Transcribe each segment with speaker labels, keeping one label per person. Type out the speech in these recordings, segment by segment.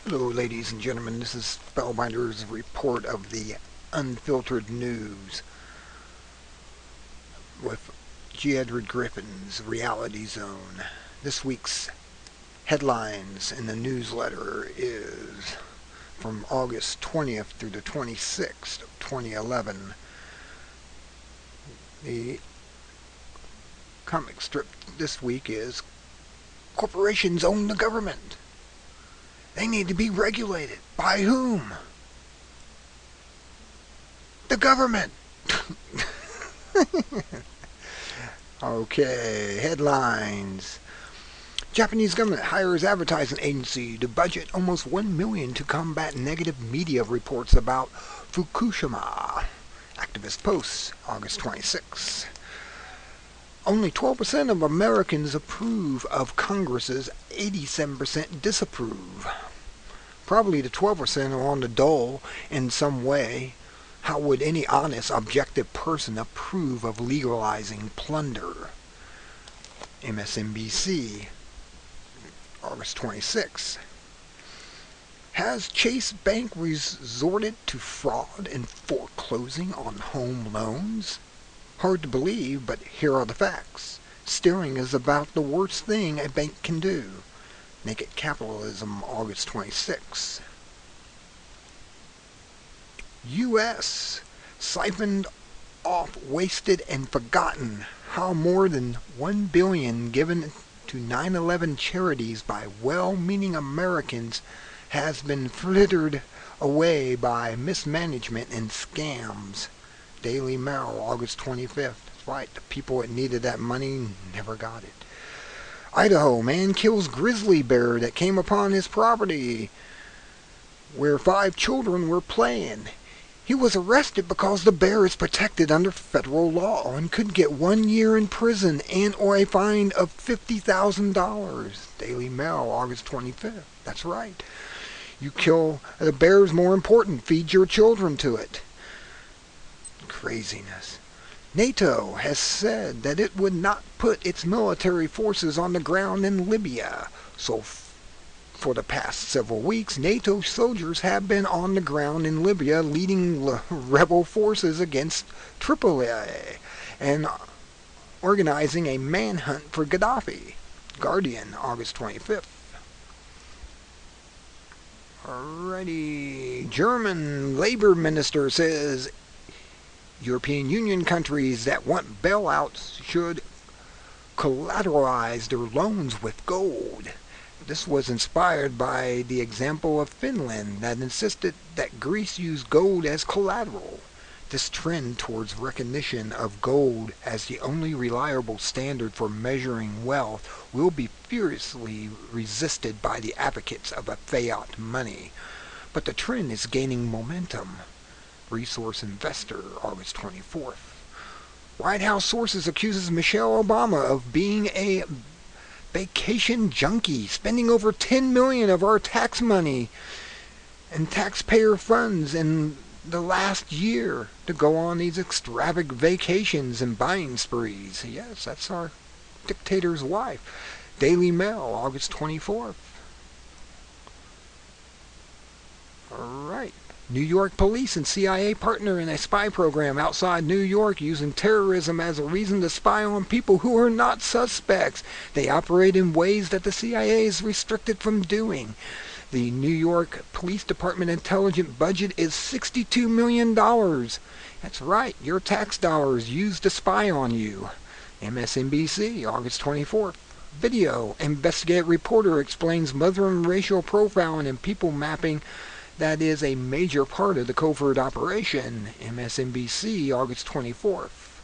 Speaker 1: Hello, ladies and gentlemen. This is Spellbinder's report of the unfiltered news with G. Edward Griffin's Reality Zone. This week's headlines in the newsletter is from August 20th through the 26th of 2011. The comic strip this week is Corporations Own the Government. They need to be regulated. By whom? The government. Okay, headlines. Japanese government hires advertising agency to budget almost $1 million to combat negative media reports about Fukushima. Activist posts, August 26. Only 12% of Americans approve of Congress's 87% disapprove. Probably the 12% are on the dole in some way. How would any honest, objective person approve of legalizing plunder? MSNBC, August 26. Has Chase Bank resorted to fraud and foreclosing on home loans? Hard to believe, but here are the facts. Stealing is about the worst thing a bank can do. Naked Capitalism, August 26. U.S. siphoned off, wasted, and forgotten. How more than $1 billion given to 9/11 charities by well-meaning Americans has been frittered away by mismanagement and scams. Daily Mail, August 25th. That's right, the people that needed that money never got it. Idaho, man kills grizzly bear that came upon his property where 5 children were playing. He was arrested because the bear is protected under federal law and could get 1 year in prison and or a fine of $50,000. Daily Mail, August 25th. That's right. You kill the bear is more important. Feed your children to it. Craziness. NATO has said that it would not put its military forces on the ground in Libya. So for the past several weeks, NATO soldiers have been on the ground in Libya leading rebel forces against Tripoli and organizing a manhunt for Gaddafi. Guardian, August 25th. Alrighty. German labor minister says European Union countries that want bailouts should collateralize their loans with gold. This was inspired by the example of Finland that insisted that Greece use gold as collateral. This trend towards recognition of gold as the only reliable standard for measuring wealth will be furiously resisted by the advocates of a fiat money. But the trend is gaining momentum. Resource Investor, August 24th. White House sources accuses Michelle Obama of being a vacation junkie, spending over $10 million of our tax money and taxpayer funds in the last year to go on these extravagant vacations and buying sprees. Yes, that's our dictator's wife. Daily Mail, August 24th. All right. New York police and CIA partner in a spy program outside New York using terrorism as a reason to spy on people who are not suspects. They operate in ways that the CIA is restricted from doing. The New York Police Department intelligence budget is $62 million. That's right, your tax dollars used to spy on you. MSNBC, August 24th. Video. Investigative reporter explains Muslim racial profiling and people mapping that is a major part of the covert operation. MSNBC, August 24th.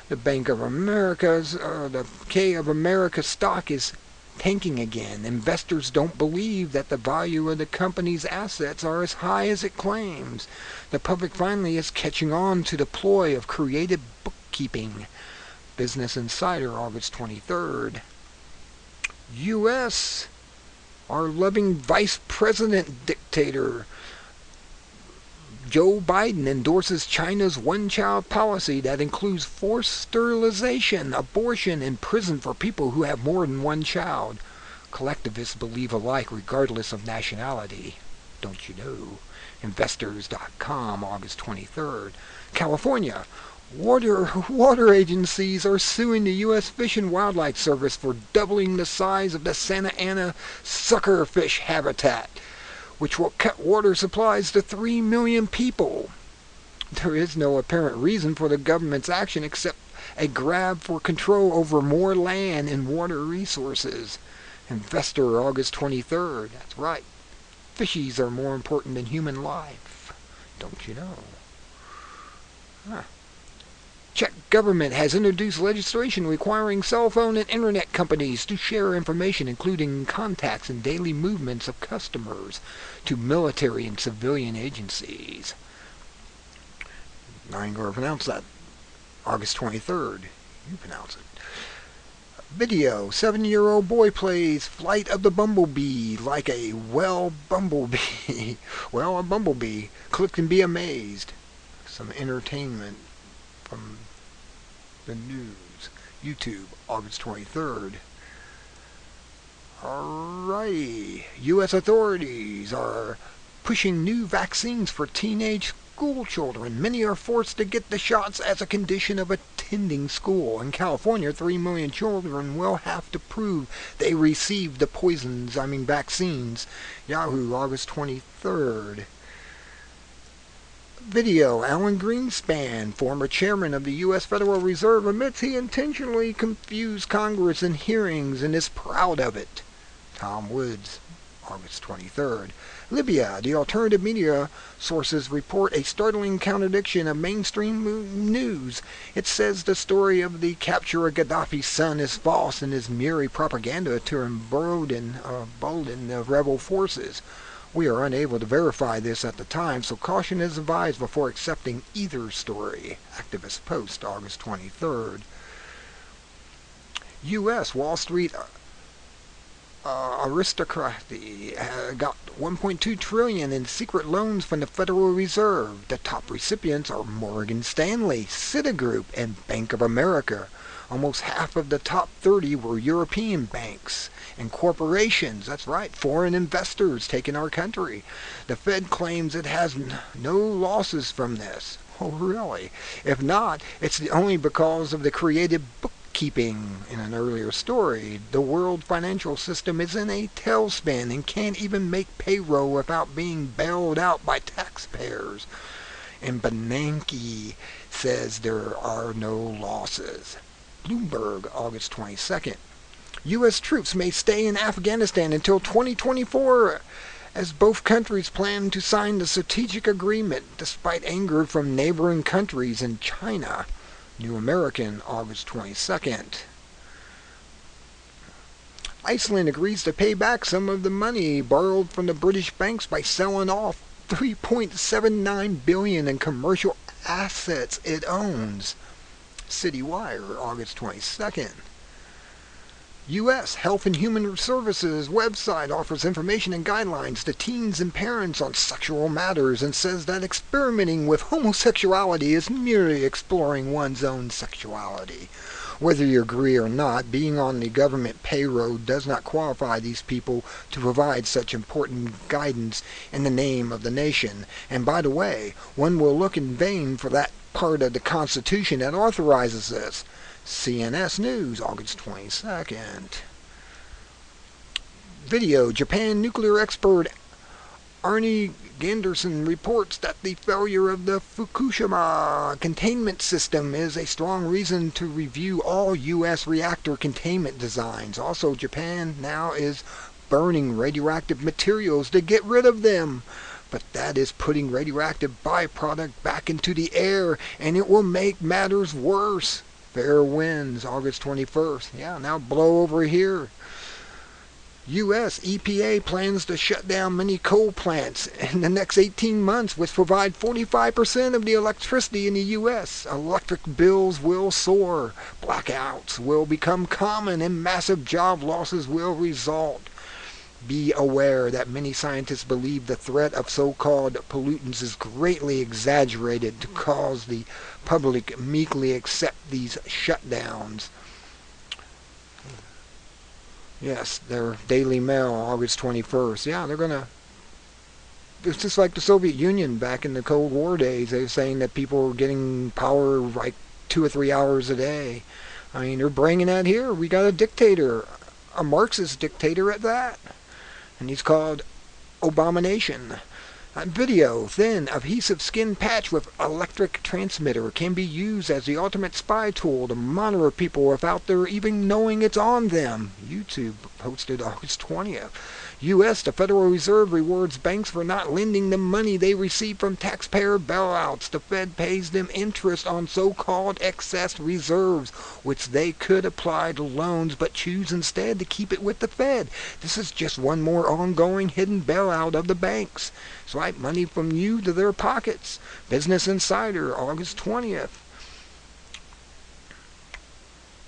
Speaker 1: The Bank of America's, the K of America stock is tanking again. Investors don't believe that the value of the company's assets are as high as it claims. The public finally is catching on to the ploy of creative bookkeeping. Business Insider, August 23rd. U.S. Our loving vice president dictator Joe Biden endorses China's one-child policy that includes forced sterilization, abortion, and prison for people who have more than one child. Collectivists believe alike regardless of nationality. don't you know? Investors.com, August 23rd. California. Water agencies are suing the U.S. Fish and Wildlife Service for doubling the size of the Santa Ana suckerfish habitat, which will cut water supplies to 3 million people. There is no apparent reason for the government's action except a grab for control over more land and water resources. Investor, August 23rd. That's right. Fishies are more important than human life. Don't you know? Huh. Czech government has introduced legislation requiring cell phone and internet companies to share information, including contacts and daily movements of customers, to military and civilian agencies. I ain't going to pronounce that. August 23rd. You pronounce it. Video. 7-year-old boy plays Flight of the Bumblebee like a bumblebee. Well, a bumblebee. Click and be amazed. Some entertainment from the news. YouTube, August 23rd. Alrighty. U.S. authorities are pushing new vaccines for teenage school children. Many are forced to get the shots as a condition of attending school. In California, 3 million children will have to prove they received the vaccines. Yahoo, August 23rd. Video. Alan Greenspan, former chairman of the U.S. Federal Reserve, admits he intentionally confused Congress in hearings and is proud of it. Tom Woods, August 23rd. Libya. The alternative media sources report a startling contradiction of mainstream news. It says the story of the capture of Gaddafi's son is false and is merely propaganda to embolden the rebel forces. We are unable to verify this at the time, so caution is advised before accepting either story. Activist Post, August 23rd. U.S. Wall Street aristocracy got $1.2 trillion in secret loans from the Federal Reserve. The top recipients are Morgan Stanley, Citigroup, and Bank of America. Almost half of the top 30 were European banks and corporations. That's right, foreign investors taking our country. The Fed claims it has no losses from this. Oh, really? If not, it's only because of the creative bookkeeping. In an earlier story, the world financial system is in a tailspin and can't even make payroll without being bailed out by taxpayers. And Bernanke says there are no losses. Bloomberg, August 22nd. U.S. troops may stay in Afghanistan until 2024 as both countries plan to sign the strategic agreement despite anger from neighboring countries and China. New American, August 22nd. Iceland agrees to pay back some of the money borrowed from the British banks by selling off $3.79 billion in commercial assets it owns. City Wire, August 22nd. U.S. Health and Human Services website offers information and guidelines to teens and parents on sexual matters and says that experimenting with homosexuality is merely exploring one's own sexuality. Whether you agree or not, being on the government payroll does not qualify these people to provide such important guidance in the name of the nation. And by the way, one will look in vain for that part of the Constitution that authorizes this. CNS News, August 22nd. Video. Japan nuclear expert Arne Ganderson reports that the failure of the Fukushima containment system is a strong reason to review all U.S. reactor containment designs. Also, Japan now is burning radioactive materials to get rid of them. But that is putting radioactive byproduct back into the air, and it will make matters worse. Fair winds, August 21st. Yeah, now blow over here. U.S. EPA plans to shut down many coal plants in the next 18 months, which provide 45% of the electricity in the U.S. Electric bills will soar. Blackouts will become common, and massive job losses will result. Be aware that many scientists believe the threat of so-called pollutants is greatly exaggerated to cause the public meekly accept these shutdowns. Yes, their Daily Mail, August 21st. Yeah, they're It's just like the Soviet Union back in the Cold War days. They were saying that people were getting power like 2 or 3 hours a day. I mean, they're bringing that here. We got a dictator, a Marxist dictator at that. And he's called Abomination. Video, thin, adhesive skin patch with electric transmitter can be used as the ultimate spy tool to monitor people without their even knowing it's on them. YouTube posted August 20th. U.S. The Federal Reserve rewards banks for not lending them money they receive from taxpayer bailouts. The Fed pays them interest on so-called excess reserves, which they could apply to loans but choose instead to keep it with the Fed. This is just one more ongoing hidden bailout of the banks. Swipe money from you to their pockets. Business Insider, August 20th.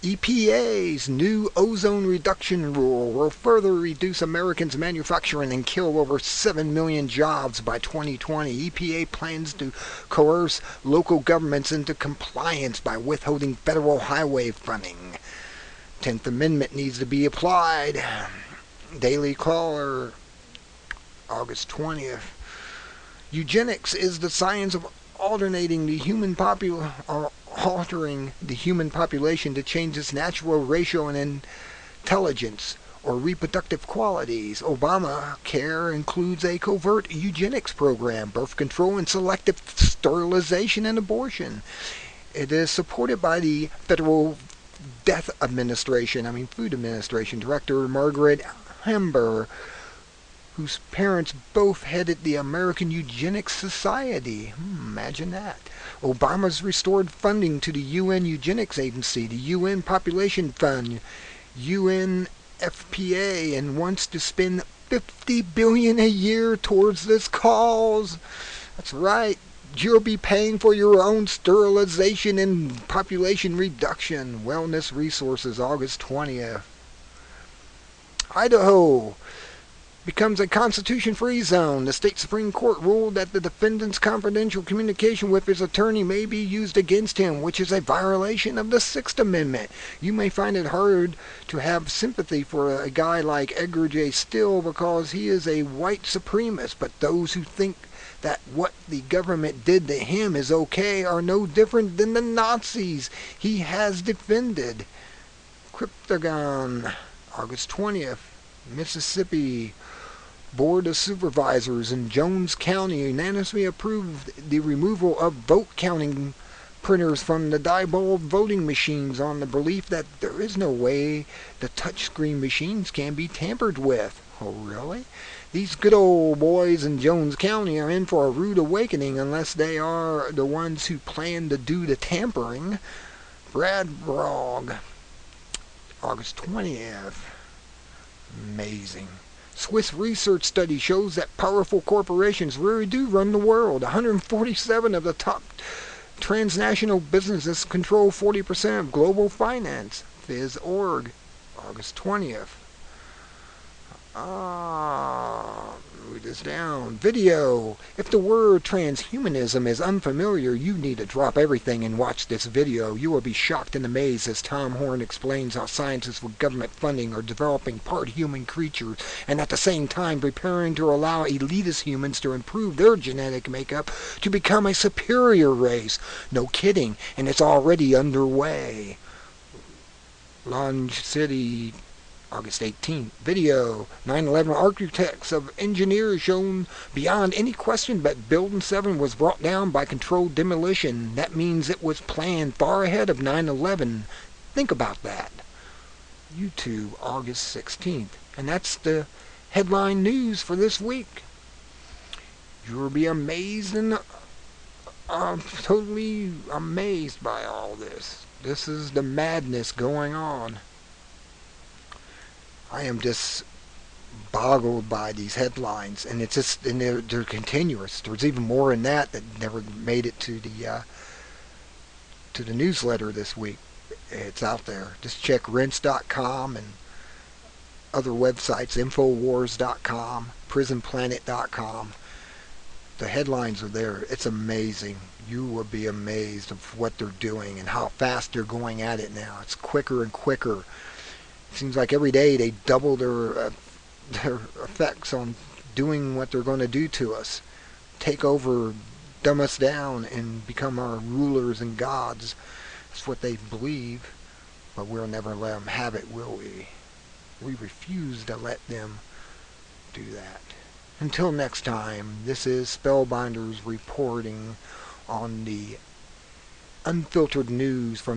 Speaker 1: EPA's new ozone reduction rule will further reduce Americans' manufacturing and kill over 7 million jobs by 2020. EPA plans to coerce local governments into compliance by withholding federal highway funding. 10th Amendment needs to be applied. Daily Caller, August 20th. Eugenics is the science of altering the human population to change its natural ratio and intelligence or reproductive qualities. Obamacare includes a covert eugenics program, birth control, and selective sterilization and abortion. It is supported by the Federal Food Administration Director Margaret Hamber, whose parents both headed the American Eugenics Society. Imagine that. Obama's restored funding to the UN Eugenics Agency, the UN Population Fund, UNFPA, and wants to spend $50 billion a year towards this cause. That's right. You'll be paying for your own sterilization and population reduction. Wellness Resources, August 20th. Idaho becomes a constitution-free zone. The state Supreme Court ruled that the defendant's confidential communication with his attorney may be used against him, which is a violation of the Sixth Amendment. You may find it hard to have sympathy for a guy like Edgar J. Still because he is a white supremacist, but those who think that what the government did to him is okay are no different than the Nazis he has defended. Cryptagon, August 20th. Mississippi Board of Supervisors in Jones County unanimously approved the removal of vote counting printers from the Diebold voting machines on the belief that there is no way the touchscreen machines can be tampered with. Oh, really? These good old boys in Jones County are in for a rude awakening unless they are the ones who plan to do the tampering. Brad Brogg, August 20th. Amazing. Swiss research study shows that powerful corporations really do run the world. 147 of the top transnational businesses control 40% of global finance. Phys.org, August 20th. Move this down. Video. If the word transhumanism is unfamiliar, you need to drop everything and watch this video. You will be shocked and amazed as Tom Horn explains how scientists with government funding are developing part human creatures and at the same time preparing to allow elitist humans to improve their genetic makeup to become a superior race. No kidding, and it's already underway. Launch City, August 18th. Video. 9/11 architects of engineers shown beyond any question that Building 7 was brought down by controlled demolition. That means it was planned far ahead of 9/11. Think about that. YouTube, August 16th. And that's the headline news for this week. You'll be amazed and totally amazed by all this. This is the madness going on. I am just boggled by these headlines, and it's just, and they're continuous. There's even more in that never made it to the newsletter this week. It's out there. Just check Rense.com and other websites, Infowars.com, PrisonPlanet.com. The headlines are there. It's amazing. You will be amazed of what they're doing and how fast they're going at it now. It's quicker and quicker. Seems like every day they double their effects on doing what they're going to do to us. Take over, dumb us down, and become our rulers and gods. That's what they believe. But we'll never let them have it, will we? We refuse to let them do that. Until next time, this is Spellbinders reporting on the unfiltered news from